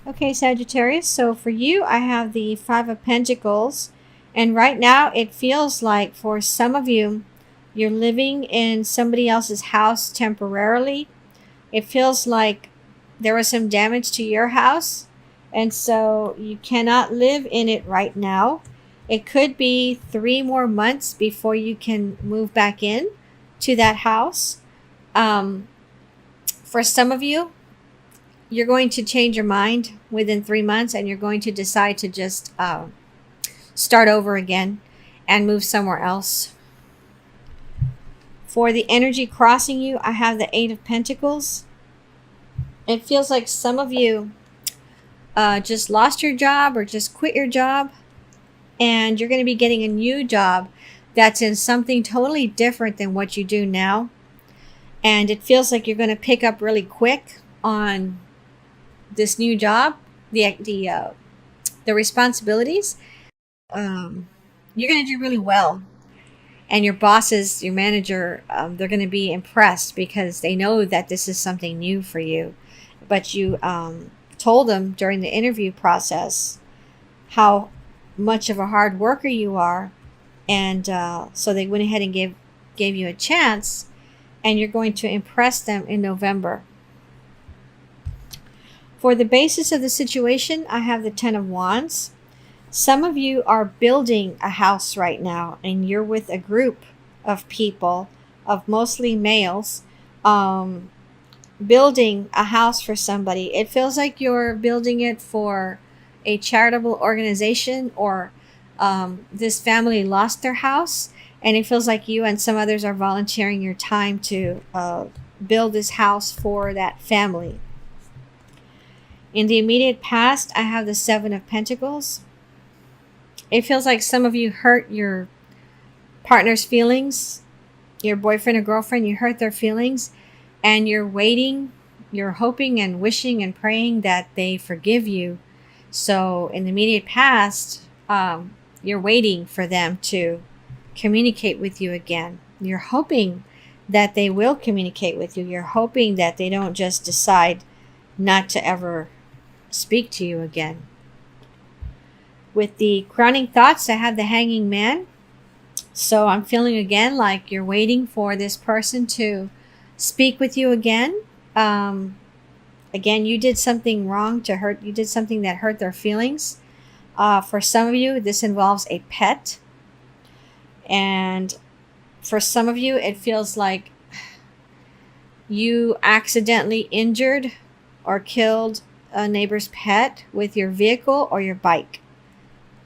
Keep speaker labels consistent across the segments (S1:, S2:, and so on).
S1: Okay, Sagittarius. So for you, I have the Five of Pentacles. And right now, it feels like for some of you, you're living in somebody else's house temporarily. It feels like there was some damage to your house. And so you cannot live in it right now. It could be 3 more months before you can move back in to that house. Um, for some of you, you're going to change your mind within 3 months and you're going to decide to just start over again and move somewhere else. For the energy crossing you, I have the Eight of Pentacles. It feels like some of you just lost your job or just quit your job, and you're going to be getting a new job that's in something totally different than what you do now. And it feels like you're going to pick up really quick on this new job, the responsibilities. You're going to do really well, and your bosses, your manager, they're going to be impressed because they know that this is something new for you. But you told them during the interview process how much of a hard worker you are, and so they went ahead and gave you a chance, and you're going to impress them in November. For the basis of the situation, I have the Ten of Wands. Some of you are building a house right now, and you're with a group of people, of mostly males, building a house for somebody. It feels like you're building it for a charitable organization, or this family lost their house, and it feels like you and some others are volunteering your time to build this house for that family. In the immediate past, I have the Seven of Pentacles. It feels like some of you hurt your partner's feelings, your boyfriend or girlfriend, you hurt their feelings, and you're waiting, you're hoping and wishing and praying that they forgive you. So in the immediate past, you're waiting for them to communicate with you again. You're hoping that they will communicate with you. You're hoping that they don't just decide not to ever speak to you again. With the crowning thoughts, I have the Hanging Man. So I'm feeling again like you're waiting for this person to speak with you again. Again, you did something wrong to hurt. You did something that hurt their feelings. For some of you, this involves a pet. And for some of you, it feels like you accidentally injured or killed a neighbor's pet with your vehicle or your bike.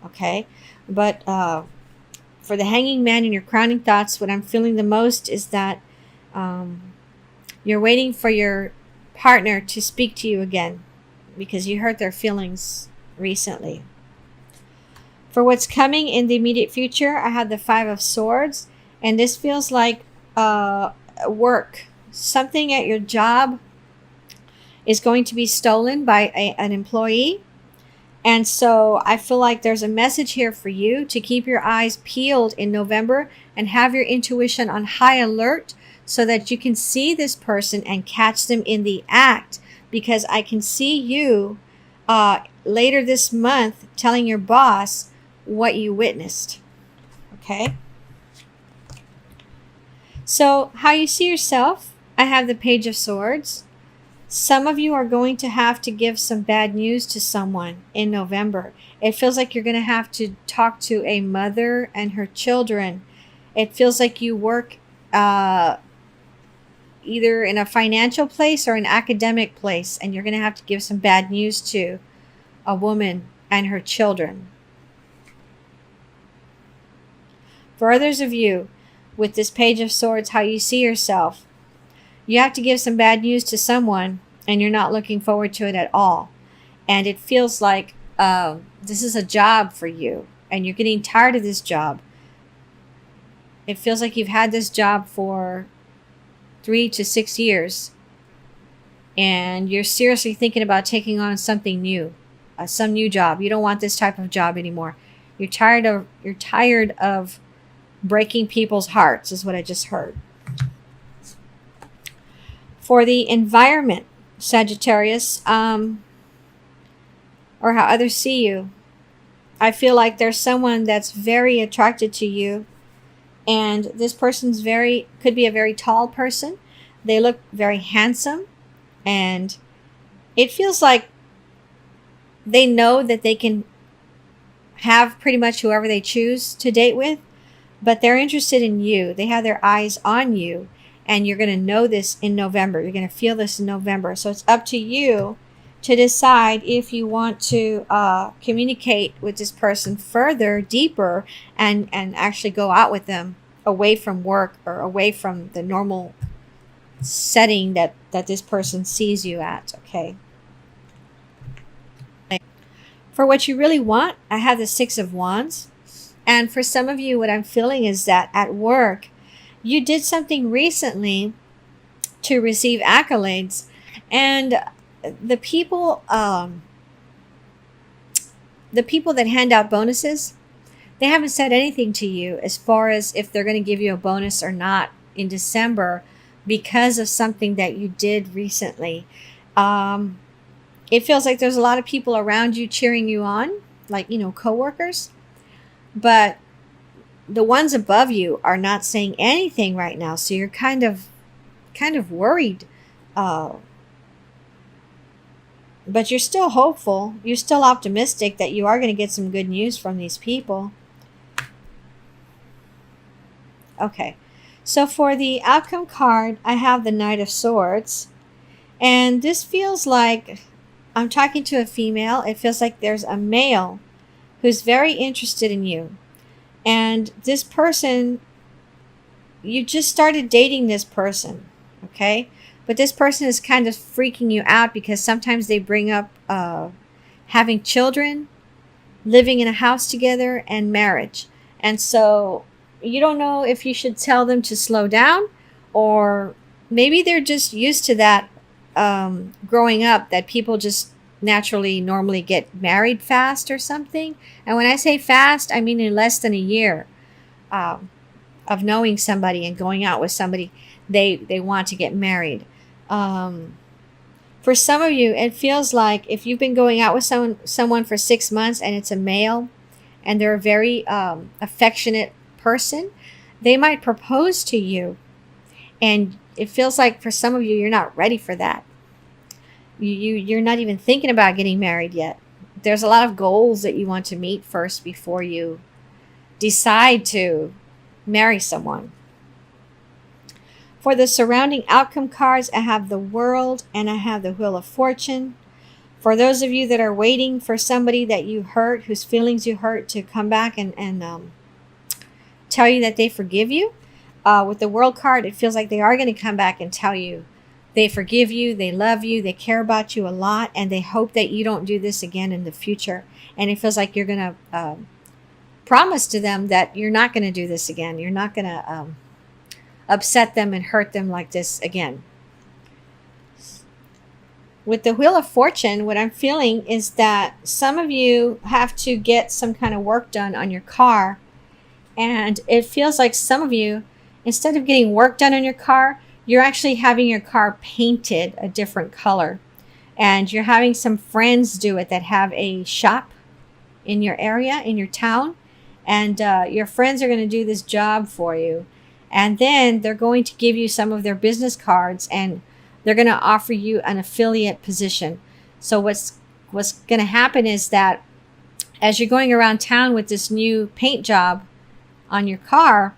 S1: Okay, but for the Hanging Man and your crowning thoughts, what I'm feeling the most is that you're waiting for your partner to speak to you again because you hurt their feelings recently. For what's coming in the immediate future, I have the Five of Swords, and this feels like work. Something at your job is going to be stolen by an employee. And so I feel like there's a message here for you to keep your eyes peeled in November and have your intuition on high alert so that you can see this person and catch them in the act. Because I can see you later this month telling your boss what you witnessed. Okay? So how you see yourself, I have the Page of Swords. Some of you are going to have to give some bad news to someone in November. It feels like you're going to have to talk to a mother and her children. It feels like you work either in a financial place or an academic place, and you're going to have to give some bad news to a woman and her children. For others of you, with this Page of Swords, how you see yourself, you have to give some bad news to someone, and you're not looking forward to it at all. And it feels like this is a job for you, and you're getting tired of this job. It feels like you've had this job for 3 to 6 years, and you're seriously thinking about taking on something new, some new job. You don't want this type of job anymore. You're tired of breaking people's hearts, is what I just heard. For the environment, Sagittarius, or how others see you. I feel like there's someone that's very attracted to you, and this person's could be a very tall person. They look very handsome, and it feels like they know that they can have pretty much whoever they choose to date with, but they're interested in you. They have their eyes on you, and you're going to know this in November. You're going to feel this in November. So it's up to you to decide if you want to communicate with this person further, deeper, and actually go out with them away from work or away from the normal setting that this person sees you at. Okay. For what you really want, I have the Six of Wands. And for some of you, what I'm feeling is that at work, you did something recently to receive accolades. And the people that hand out bonuses, they haven't said anything to you as far as if they're going to give you a bonus or not in December because of something that you did recently. It feels like there's a lot of people around you cheering you on, like, coworkers. But the ones above you are not saying anything right now. So you're kind of worried. But you're still hopeful. You're still optimistic that you are going to get some good news from these people. Okay. So for the outcome card, I have the Knight of Swords. And this feels like I'm talking to a female. It feels like there's a male who's very interested in you. And this person, you just started dating this person, okay? But this person is kind of freaking you out because sometimes they bring up having children, living in a house together, and marriage. And so you don't know if you should tell them to slow down, or maybe they're just used to that growing up, that people just normally get married fast or something. And when I say fast, I mean in less than a year of knowing somebody and going out with somebody, they want to get married. For some of you, it feels like if you've been going out with someone for 6 months and it's a male and they're a very affectionate person, they might propose to you. And it feels like for some of you, you're not ready for that. You're not even thinking about getting married yet. There's a lot of goals that you want to meet first before you decide to marry someone. For the surrounding outcome cards, I have the World and I have the Wheel of Fortune. For those of you that are waiting for somebody that you hurt, whose feelings you hurt, to come back and tell you that they forgive you, with the World card, it feels like they are going to come back and tell you they forgive you, they love you, they care about you a lot, and they hope that you don't do this again in the future. And it feels like you're going to promise to them that you're not going to do this again. You're not going to upset them and hurt them like this again. With the Wheel of Fortune, what I'm feeling is that some of you have to get some kind of work done on your car. And it feels like some of you, instead of getting work done on your car, you're actually having your car painted a different color. And you're having some friends do it that have a shop in your area, in your town. And your friends are going to do this job for you. And then they're going to give you some of their business cards, and they're going to offer you an affiliate position. So what's going to happen is that as you're going around town with this new paint job on your car,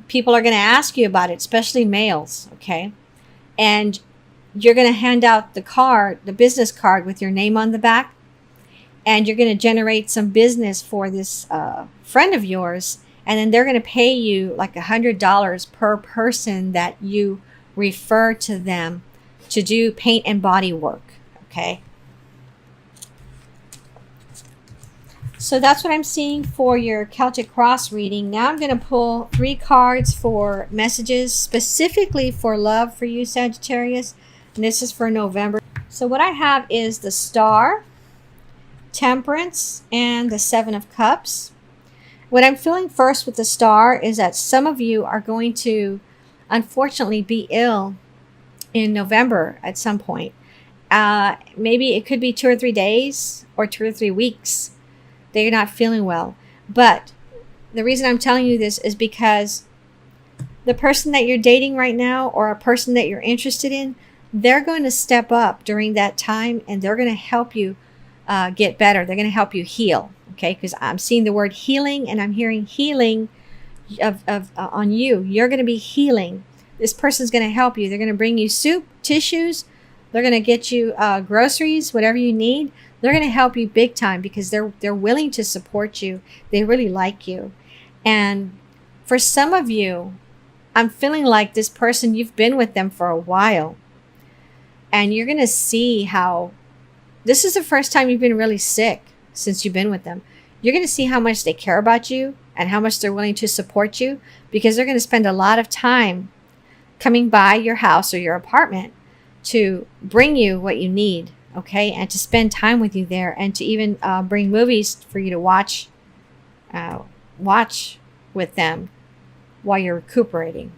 S1: people are going to ask you about it, especially males, okay? And you're going to hand out the business card with your name on the back, and you're going to generate some business for this friend of yours, and then they're going to pay you like $100 per person that you refer to them to do paint and body work, okay? So that's what I'm seeing for your Celtic Cross reading. Now I'm going to pull 3 cards for messages specifically for love for you, Sagittarius. And this is for November. So what I have is the Star, Temperance, and the 7 of Cups. What I'm feeling first with the Star is that some of you are going to, unfortunately, be ill in November at some point. Maybe it could be 2 or 3 days or 2 or 3 weeks that you're not feeling well. But the reason I'm telling you this is because the person that you're dating right now, or a person that you're interested in, they're going to step up during that time, and they're going to help you get better. They're going to help you heal. Okay, because I'm seeing the word healing, and I'm hearing healing of on you. You're going to be healing. This person's going to help you. They're going to bring you soup, tissues. They're going to get you groceries, whatever you need. They're going to help you big time because they're willing to support you. They really like you. And for some of you, I'm feeling like this person, you've been with them for a while. And you're going to see how this is the first time you've been really sick since you've been with them. You're going to see how much they care about you and how much they're willing to support you, because they're going to spend a lot of time coming by your house or your apartment to bring you what you need, okay? And to spend time with you there, and to even bring movies for you to watch with them while you're recuperating.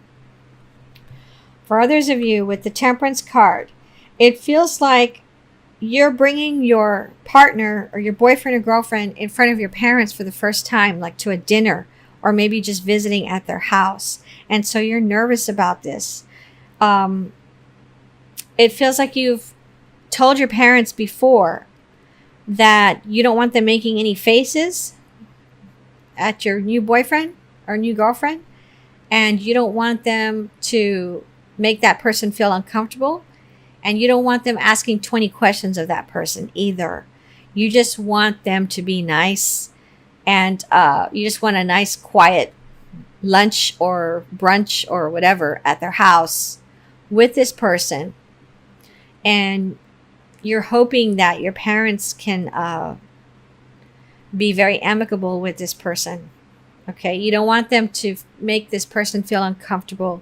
S1: For others of you with the Temperance card, it feels like you're bringing your partner or your boyfriend or girlfriend in front of your parents for the first time, like to a dinner, or maybe just visiting at their house. And so you're nervous about this. It feels like you've told your parents before that you don't want them making any faces at your new boyfriend or new girlfriend, and you don't want them to make that person feel uncomfortable, and you don't want them asking 20 questions of that person either. You just want them to be nice, and you just want a nice quiet lunch or brunch or whatever at their house with this person. And you're hoping that your parents can be very amicable with this person. Okay, you don't want them to make this person feel uncomfortable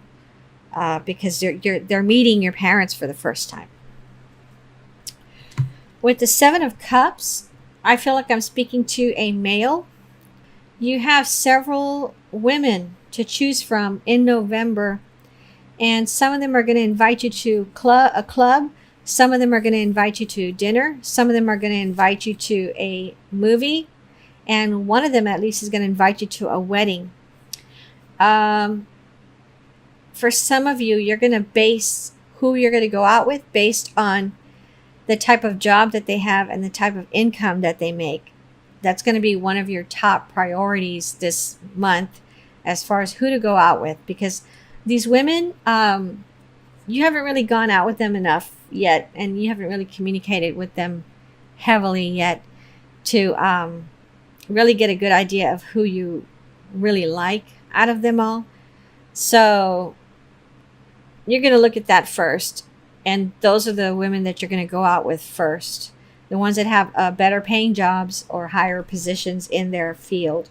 S1: because they're meeting your parents for the first time. With the Seven of Cups, I feel like I'm speaking to a male. You have several women to choose from in November, and some of them are going to invite you to a club. Some of them are going to invite you to dinner. Some of them are going to invite you to a movie. And one of them at least is going to invite you to a wedding. For some of you, you're going to base who you're going to go out with based on the type of job that they have and the type of income that they make. That's going to be one of your top priorities this month as far as who to go out with. Because these women, you haven't really gone out with them enough yet, and you haven't really communicated with them heavily yet to really get a good idea of who you really like out of them all. So you're going to look at that first, and those are the women that you're going to go out with first, the ones that have better paying jobs or higher positions in their field.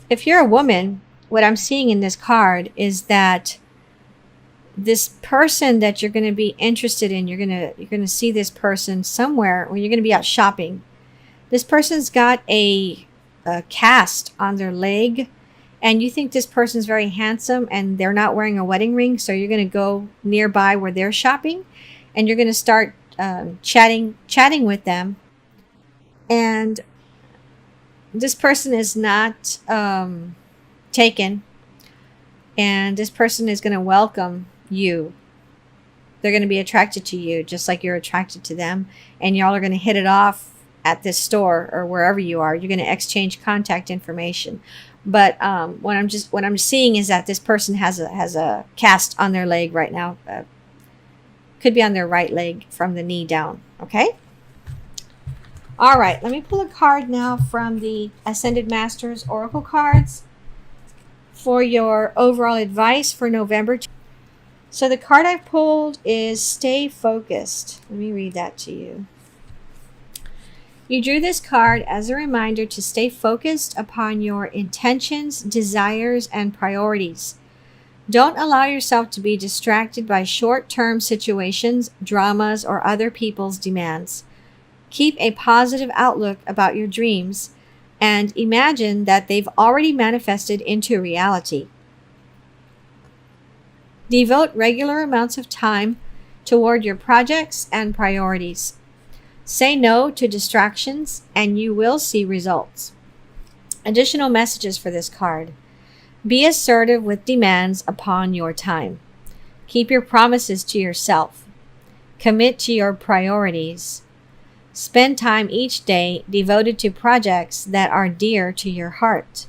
S1: If you're a woman, what I'm seeing in this card is that this person that you're going to be interested in, you're going to see this person somewhere when you're going to be out shopping. This person's got a cast on their leg, and you think this person's very handsome, and they're not wearing a wedding ring, so you're going to go nearby where they're shopping, and you're going to start chatting with them. And this person is not taken, and this person is going to welcome you. They're going to be attracted to you just like you're attracted to them, and y'all are going to hit it off at this store or wherever you are. You're going to exchange contact information. But what I'm seeing is that this person has a cast on their leg right now. Could be on their right leg from the knee down. Okay. All right. Let me pull a card now from the Ascended Masters Oracle cards for your overall advice for November. So the card I pulled is Stay Focused. Let me read that to you. You drew this card as a reminder to stay focused upon your intentions, desires, and priorities. Don't allow yourself to be distracted by short-term situations, dramas, or other people's demands. Keep a positive outlook about your dreams and imagine that they've already manifested into reality. Devote regular amounts of time toward your projects and priorities. Say no to distractions and you will see results. Additional messages for this card. Be assertive with demands upon your time. Keep your promises to yourself. Commit to your priorities. Spend time each day devoted to projects that are dear to your heart.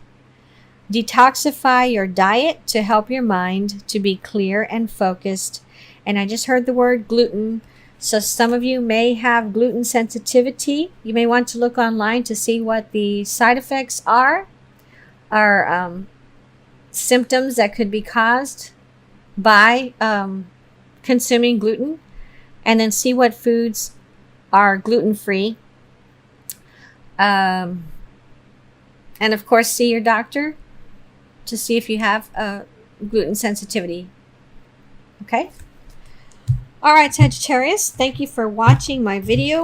S1: Detoxify your diet to help your mind to be clear and focused. And I just heard the word gluten. So some of you may have gluten sensitivity. You may want to look online to see what the side effects are symptoms that could be caused by consuming gluten, and then see what foods are gluten-free. And of course, see your doctor to see if you have gluten sensitivity. Okay? All right, Sagittarius, thank you for watching my video.